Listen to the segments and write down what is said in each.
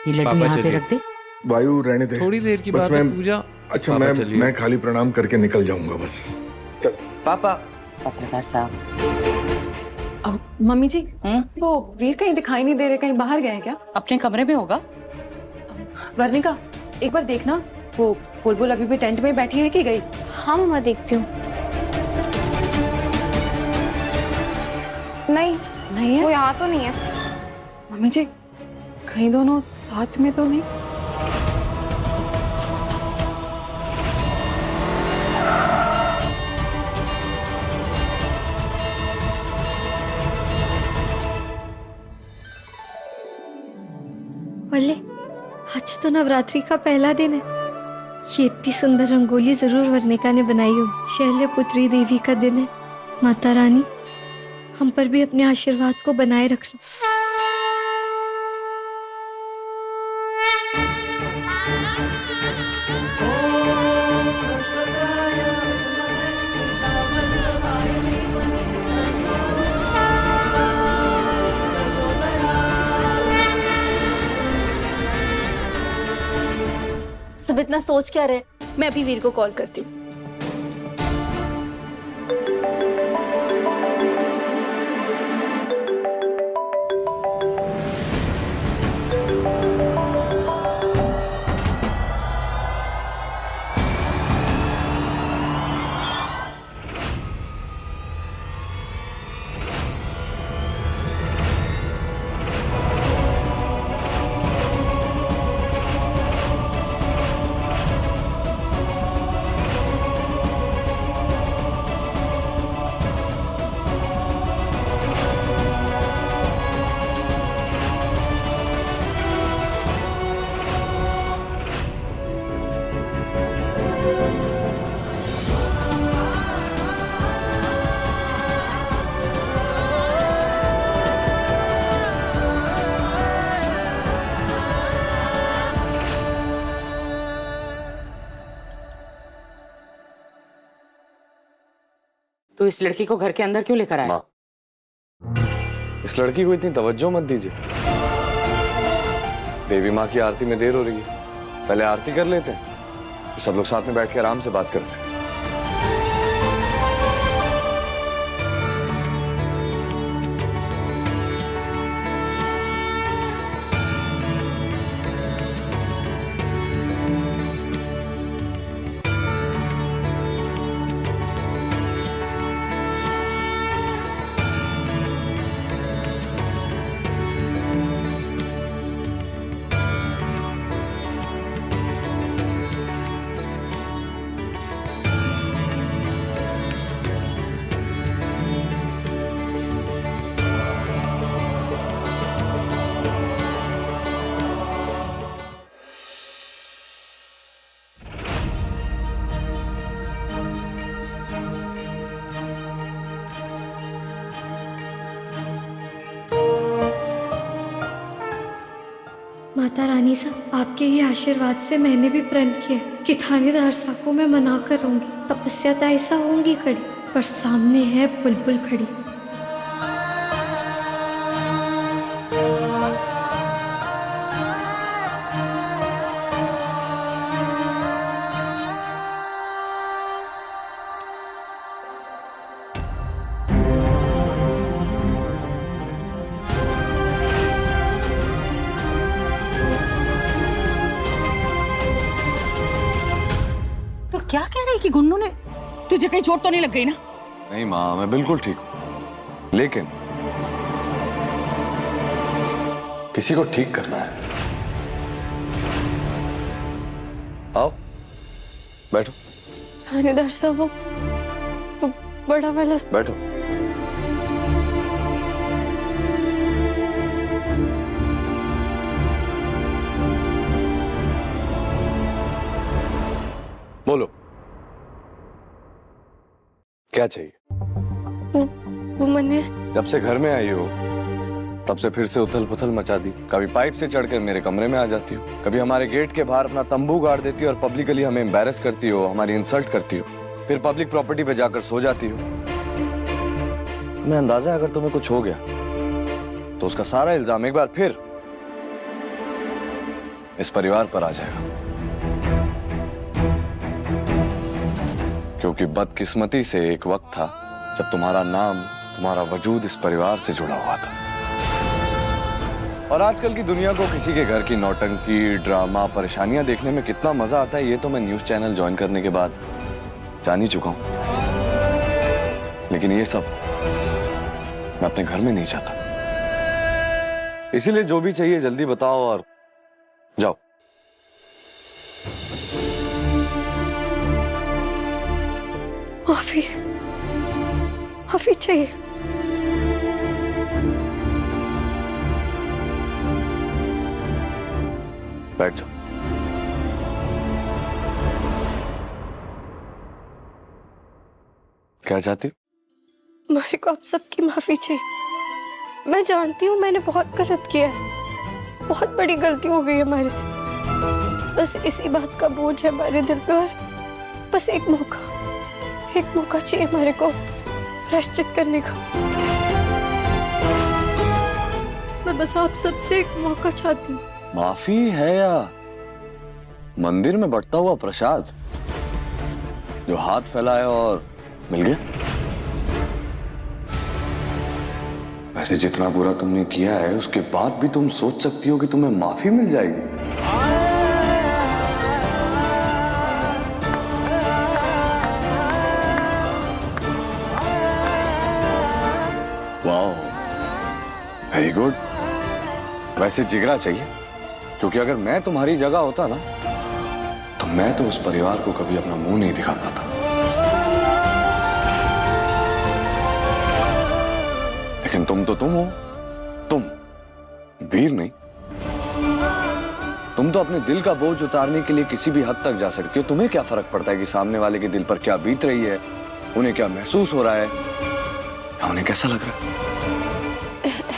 ये लड्डू पापा यहाँ पे चलिए। रख दे। वायु रहने दे। थोड़ी देर की बस बात है मैं- पूजा। अच्छा पापा चलिए। मैं खाली प्रणाम करके निकल जाऊंगा बस। पापा पत्रकार साहब। मम्मी जी वो वीर कहीं दिखाई नहीं दे रहे, कहीं बाहर गए हैं क्या? अपने कमरे में होगा। वर्णिका एक बार देखना, वो बुलबुल अभी भी टेंट में बैठी है कि गई? हाँ मम्मा देखती हूँ। नहीं नहीं है वो यहाँ तो नहीं है। मम्मी जी, कहीं दोनों साथ में तो नहीं? बोले आज तो नवरात्रि का पहला दिन है। ये इतनी सुंदर रंगोली जरूर वर्णिका ने बनाई होगी। शैल्य पुत्री देवी का दिन है। माता रानी हम पर भी अपने आशीर्वाद को बनाए रखना। सब इतना सोच क्या रहे, मैं अभी वीर को कॉल करती हूँ। तो इस लड़की को घर के अंदर क्यों लेकर आया? माँ, इस लड़की को इतनी तवज्जो मत दीजिए। देवी माँ की आरती में देर हो रही है, पहले आरती कर लेते हैं, फिर सब लोग साथ में बैठ के आराम से बात करते हैं। माता रानी साहब आपके ही आशीर्वाद से मैंने भी प्रण किया कि थानेदार साहब को मैं मना कर रहूंगी। तपस्या तो ऐसा होंगी खड़ी, पर सामने है बुलबुल खड़ी। तो क्या कह रही कि गुन्नू ने तुझे कहीं चोट तो नहीं लग गई ना? नहीं माँ, मैं बिल्कुल ठीक हूँ, लेकिन किसी को ठीक करना है। आओ बैठो। थानेदार साहब वो बड़ा वाला बैठो। बोलो क्या चाहिए? वो मैंने जब से घर में आई हो तब से फिर से उथल पुथल मचा दी। कभी पाइप से चढ़कर मेरे कमरे में आ जाती हो, कभी हमारे गेट के बाहर अपना तंबू गाड़ देती हो और पब्लिकली हमें एम्बैरेस करती हो, हमारी इंसल्ट करती हो, फिर पब्लिक प्रॉपर्टी पे जाकर सो जाती हो। मैं अंदाजा अगर तुम्हें कुछ हो गया तो उसका सारा इल्जाम एक बार फिर इस परिवार पर आ जाएगा, क्योंकि बदकिस्मती से एक वक्त था जब तुम्हारा नाम, तुम्हारा वजूद इस परिवार से जुड़ा हुआ था। और आजकल की दुनिया को किसी के घर की नौटंकी, ड्रामा, परेशानियां देखने में कितना मजा आता है, ये तो मैं न्यूज चैनल ज्वाइन करने के बाद जान ही चुका हूं। लेकिन ये सब मैं अपने घर में नहीं चाहता। इसीलिए जो भी चाहिए जल्दी बताओ और जाओ। माफी, माफी चाहिए। बैठ जाओ। क्या चाहती हो? मारी को आप सबकी माफी चाहिए। मैं जानती हूँ मैंने बहुत गलत किया है, बहुत बड़ी गलती हो गई है हमारे से। बस इसी बात का बोझ है हमारे दिल पे, और बस एक मौका चाहिए हमारे को प्रायश्चित करने का। मैं बस आप सबसे एक मौका चाहती हूँ। माफी है या मंदिर में बढ़ता हुआ प्रसाद जो हाथ फैलाया और मिल गया? वैसे जितना बुरा तुमने किया है उसके बाद भी तुम सोच सकती हो कि तुम्हें माफी मिल जाएगी। वाह, वेरी गुड। वैसे जिगरा चाहिए, क्योंकि अगर मैं तुम्हारी जगह होता ना तो मैं तो उस परिवार को कभी अपना मुंह नहीं दिखा पाता। लेकिन तुम तो तुम हो, तुम वीर नहीं। तुम तो अपने दिल का बोझ उतारने के लिए किसी भी हद तक जा सकती हो। तुम्हें क्या फर्क पड़ता है कि सामने वाले के दिल पर क्या बीत रही है, उन्हें क्या महसूस हो रहा है, या उन्हें कैसा लग रहा है।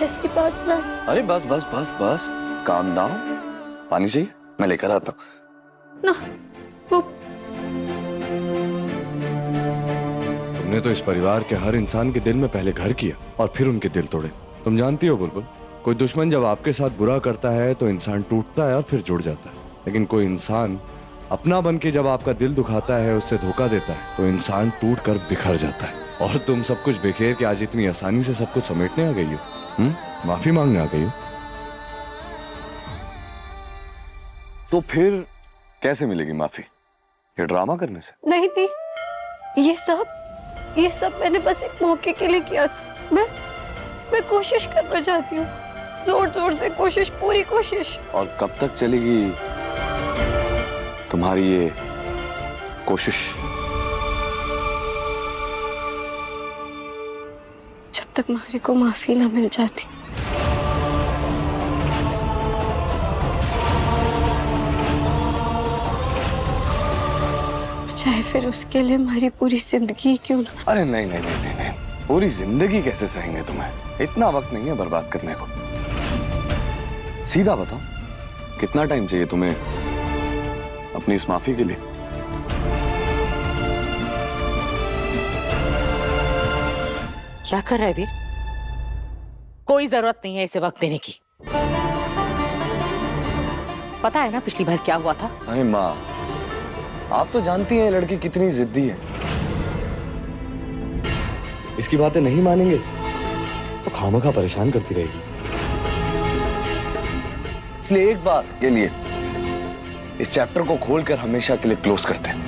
ऐसी बात ना। अरे बस बस बस बस, काम डाउन। पानी चाहिए? मैं लेकर आता हूं। ना, वो तुमने तो इस परिवार के हर इंसान के दिल में पहले घर किया और फिर उनके दिल तोड़े। तुम जानती हो बुलबुल, कोई दुश्मन जब आपके साथ बुरा करता है तो इंसान टूटता है और फिर जुड़ जाता है। लेकिन कोई इंसान अपना बन के जब आपका दिल दुखाता है, उससे धोखा देता है, तो इंसान टूट कर बिखर जाता है। और तुम सब कुछ बिखेर के आज इतनी आसानी से सब कुछ समेटने आ गई हो, माफी मांगने आ गई हो। तो फिर कैसे मिलेगी माफी? ये ड्रामा करने से? नहीं, ये सब मैंने बस एक मौके के लिए किया था। मैं कोशिश करना चाहती हूँ, जोर से कोशिश, पूरी कोशिश। और कब तक चलेगी तुम्हारी ये कोशिश? जब तक मारी को माफी ना मिल जाती। चाहे फिर उसके लिए हमारी पूरी जिंदगी क्यों ना। अरे नहीं नहीं नहीं नहीं नहीं, पूरी जिंदगी कैसे सहेंगे तुम्हें? इतना वक्त नहीं है बर्बाद करने को। सीधा बताओ, कितना टाइम चाहिए तुम्हें अपनी इस माफी के लिए? क्या कर रहा है वीर? कोई जरूरत नहीं है इसे वक्त देने की। पता है ना पिछली बार क्या हुआ था? अरे माँ, आप तो जानती हैं लड़की कितनी जिद्दी है। इसकी बातें नहीं मानेंगे तो खामखा परेशान करती रहेगी। इसलिए एक बार के लिए इस चैप्टर को खोलकर हमेशा के लिए क्लोज करते हैं।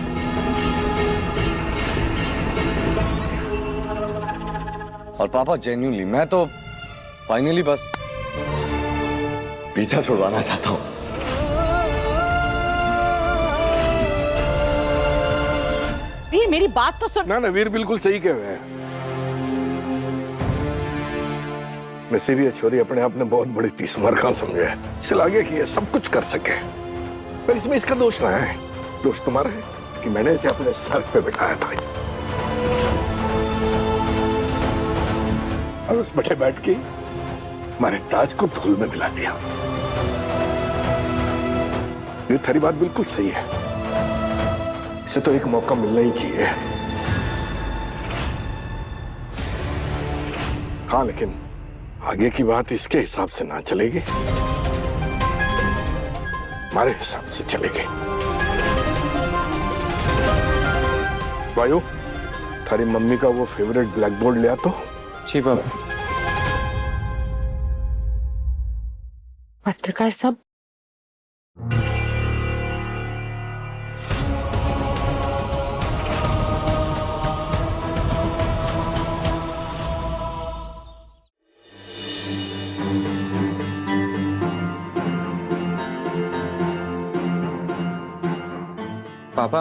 और पापा जेन्युइनली मैं तो फाइनली बस पीछा छुड़वाना चाहता हूं। वीर मेरी बात तो सुन। ना वीर बिल्कुल सही कह रहे हैं। वैसे भी ये छोरी अपने आप में बहुत बड़ी तीसमार खान समझे है। इसे लगे कि ये सब कुछ कर सके, पर इसमें इसका दोष ना है। दोष तुम्हारा है कि मैंने इसे अपने सर पे बिठाया था और उस बैठे बैठ के हमारे ताज को धूल में मिला दिया। ये थारी बात बिल्कुल सही है। इसे तो एक मौका मिलना ही चाहिए। हाँ, लेकिन आगे की बात इसके हिसाब से ना चलेगी। हमारे हिसाब से चलेगी। वायु, थारी मम्मी का वो फेवरेट ब्लैक बोर्ड लिया तो। जी पापा। पत्रकार साहब, पापा,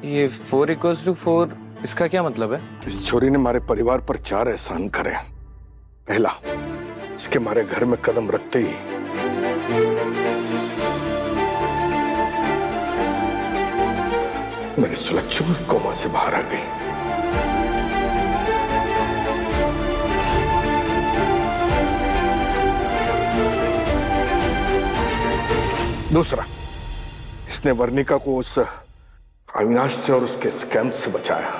ये 4 = 4 इसका क्या मतलब है? इस छोरी ने हमारे परिवार पर 4 एहसान करे। पहला, इसके हमारे घर में कदम रखते ही मेरी सुलच्छू कोमा से बाहर आ गई। दूसरा, इसने वर्णिका को उस अविनाश से और उसके स्कैम से बचाया।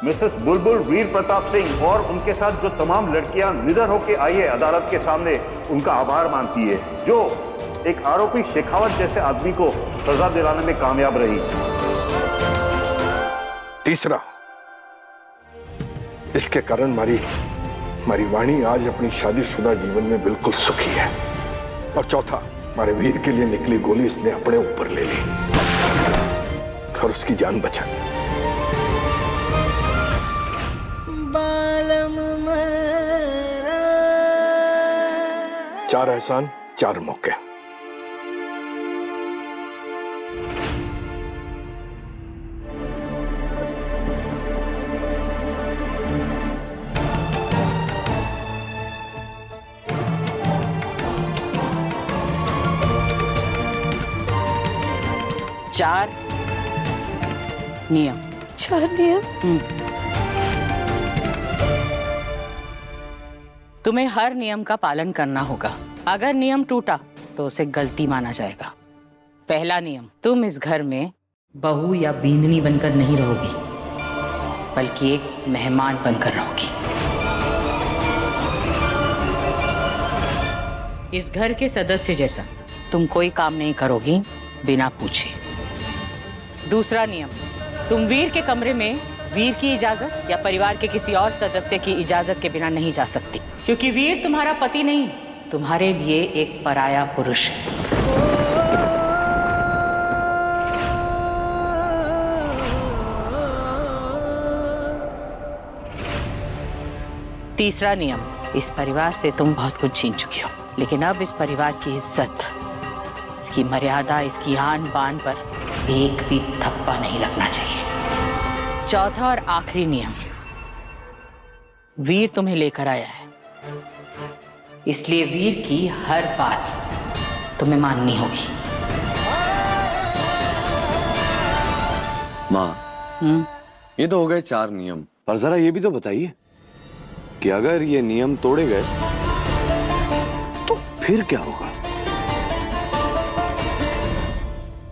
मिसेस बुलबुल वीर प्रताप सिंह और उनके साथ जो तमाम लड़कियां निडर होकर आई है अदालत के सामने, उनका आभार मानती है, जो एक आरोपी शेखावत जैसे आदमी को सजा दिलाने में कामयाब रही। तीसरा, इसके कारण हमारी वाणी आज अपनी शादीशुदा जीवन में बिल्कुल सुखी है। और चौथा, हमारे वीर के लिए निकली गोली इसने अपने ऊपर ले ली और उसकी जान बचा ली। चार एहसान, 4 मौके। चार नियम। 4 नियम। तुम्हें हर नियम का पालन करना होगा। अगर नियम टूटा तो उसे गलती माना जाएगा। पहला नियम, तुम इस घर में बहू या बींदनी बनकर नहीं रहोगी, बल्कि एक मेहमान बनकर रहोगी। इस घर के सदस्य जैसा तुम कोई काम नहीं करोगी बिना पूछे। दूसरा नियम, तुम वीर के कमरे में वीर की इजाजत या परिवार के किसी और सदस्य की इजाजत के बिना नहीं जा सकती, क्योंकि वीर तुम्हारा पति नहीं, तुम्हारे लिए एक पराया पुरुष है। तीसरा नियम, इस परिवार से तुम बहुत कुछ छीन चुकी हो, लेकिन अब इस परिवार की इज्जत, इसकी मर्यादा, इसकी आन बान पर एक भी थप्पा नहीं लगना चाहिए। चौथा और आखिरी नियम, वीर तुम्हें लेकर आया है, इसलिए वीर की हर बात तुम्हें माननी होगी। माँ, ये तो हो गए 4 नियम, पर जरा ये भी तो बताइए कि अगर ये नियम तोड़े गए तो फिर क्या होगा?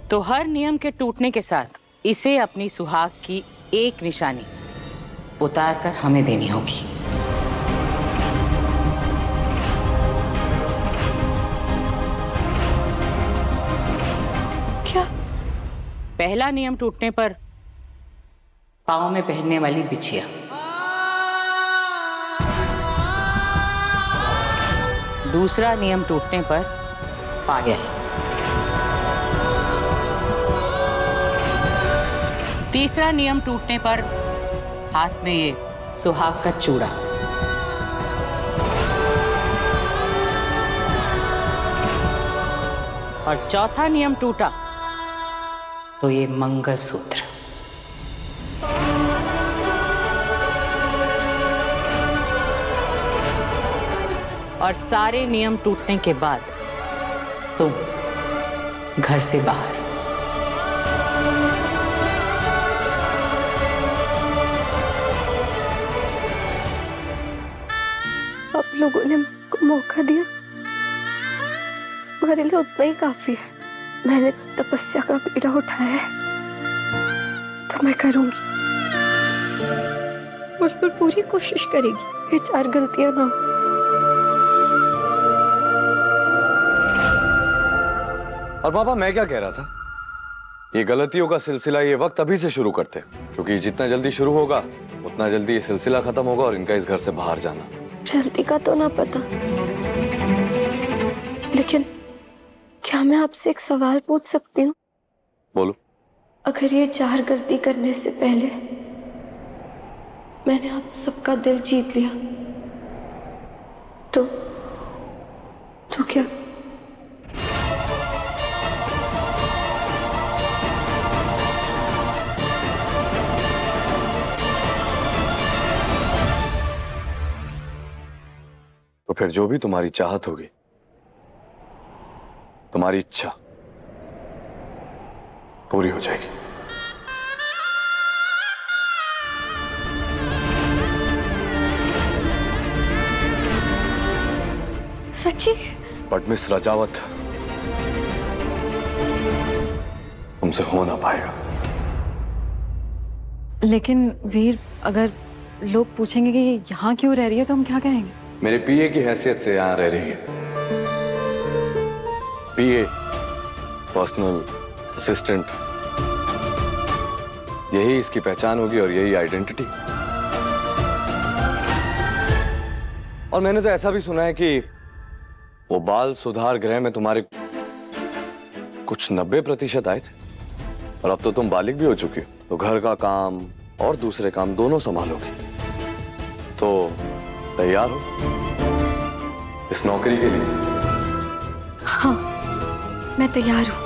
तो हर नियम के टूटने के साथ इसे अपनी सुहाग की एक निशानी उतारकर हमें देनी होगी। क्या? पहला नियम टूटने पर पाँव में पहनने वाली बिछिया, दूसरा नियम टूटने पर पायल, तीसरा नियम टूटने पर हाथ में ये सुहाग का चूड़ा, और चौथा नियम टूटा तो ये मंगलसूत्र। और सारे नियम टूटने के बाद तुम घर से बाहर। आप लोगों ने मुझको मौका दिया, मेरे लिए उतना ही काफी है। मैंने तपस्या का बीड़ा उठाया है तो मैं करूंगी, बुलबुल पूरी कोशिश करेगी ये 4 गलतियां ना हो। और पापा मैं क्या कह रहा था, ये गलतियों का सिलसिला ये वक्त अभी से शुरू करते हैं, क्योंकि जितना जल्दी शुरू होगा उतना जल्दी ये सिलसिला खत्म होगा और इनका इस घर से बाहर जाना। जल्दी का तो ना पता, लेकिन क्या मैं आपसे एक सवाल पूछ सकती हूँ? बोलो। अगर ये 4 गलती करने से पहले मैंने आप सबका दिल जीत लिया तो क्या? तो फिर जो भी तुम्हारी चाहत होगी, तुम्हारी इच्छा पूरी हो जाएगी। सच्ची? बट मिस रजावत, तुमसे हो ना पाएगा। लेकिन वीर, अगर लोग पूछेंगे कि ये यहाँ क्यों रह रही है तो हम क्या कहेंगे? मेरे पीए की हैसियत से यहां रह रही है। पीए, पर्सनल असिस्टेंट, यही इसकी पहचान होगी और यही आइडेंटिटी। और मैंने तो ऐसा भी सुना है कि वो बाल सुधार गृह में तुम्हारे कुछ 90% आए थे, और अब तो तुम बालिग भी हो चुकी हो, तो घर का काम और दूसरे काम दोनों संभालोगे। तो तैयार हो इस नौकरी के लिए? हाँ, मैं तैयार हूँ।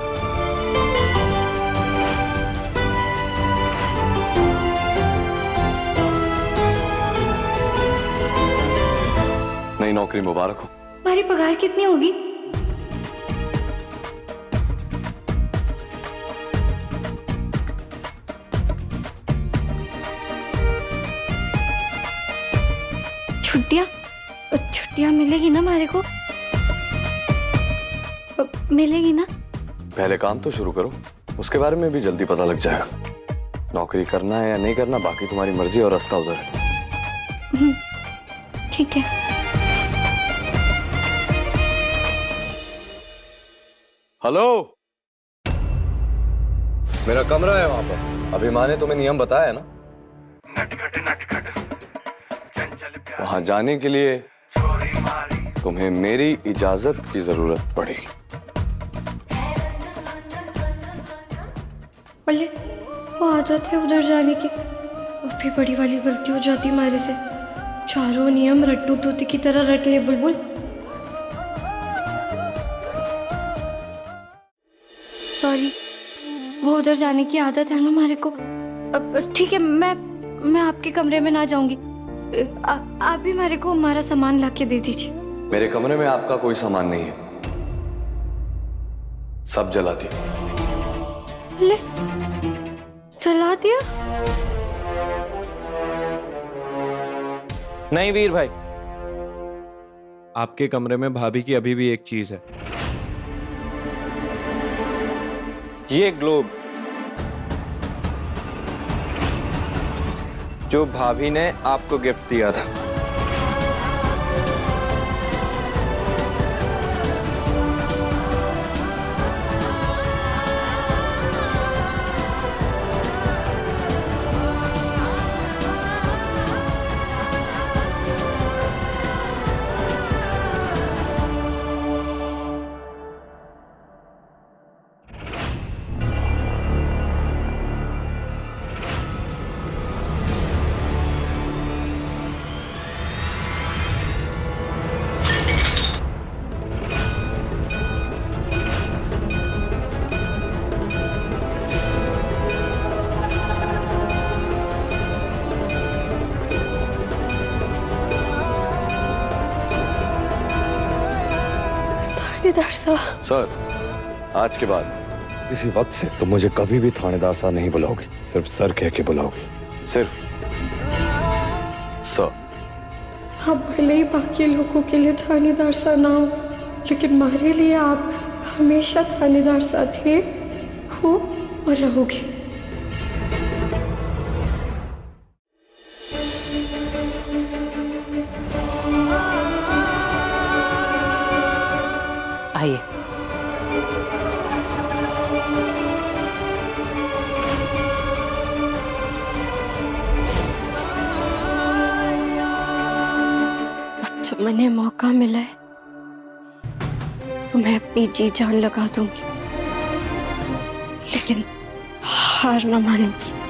नई नौकरी मुबारक हो। हमारी पगार कितनी होगी? छुट्टियां मिलेगी ना हमारे को? मिलेगी ना? पहले काम तो शुरू करो, उसके बारे में भी जल्दी पता लग जाएगा। नौकरी करना है या नहीं करना बाकी तुम्हारी मर्जी और रास्ता उधर है। ठीक है। हेलो, मेरा कमरा है वहां पर। अभी माँ ने तुम्हें नियम बताया है ना? वहां जाने के लिए तुम्हें मेरी इजाजत की जरूरत पड़ेगी। बोले वो आदत है उधर जाने की, और भी बड़ी वाली गलती हो जाती हमारे से। चारों नियम रट्टू तोते की तरह रट ले बुलबुल। सॉरी, वो उधर जाने की आदत है ना हमारे को। अब ठीक है, मैं आपके कमरे में ना जाऊंगी। आप भी हमारे को हमारा सामान ला के दे दीजिए। मेरे कमरे में आपका कोई सामान नहीं है, सब जला दिया। ले, जला दिया? नहीं वीर भाई, आपके कमरे में भाभी की अभी भी एक चीज है, ये ग्लोब जो भाभी ने आपको गिफ्ट दिया था। थानेदार साहब। सर, आज के बाद इसी वक्त से तुम मुझे कभी भी थानेदार साहब नहीं बुलाओगे, सिर्फ सर कह के बुलाओगे। सिर्फ सर। आप भले ही बाकी लोगों के लिए थानेदार साहब ना हो, लेकिन हमारे लिए आप हमेशा थानेदार साहब थे, हो और रहोगे। आइए। जब मैंने मौका मिला है तो मैं अपनी जी जान लगा दूंगी, लेकिन हार ना मानूंगी।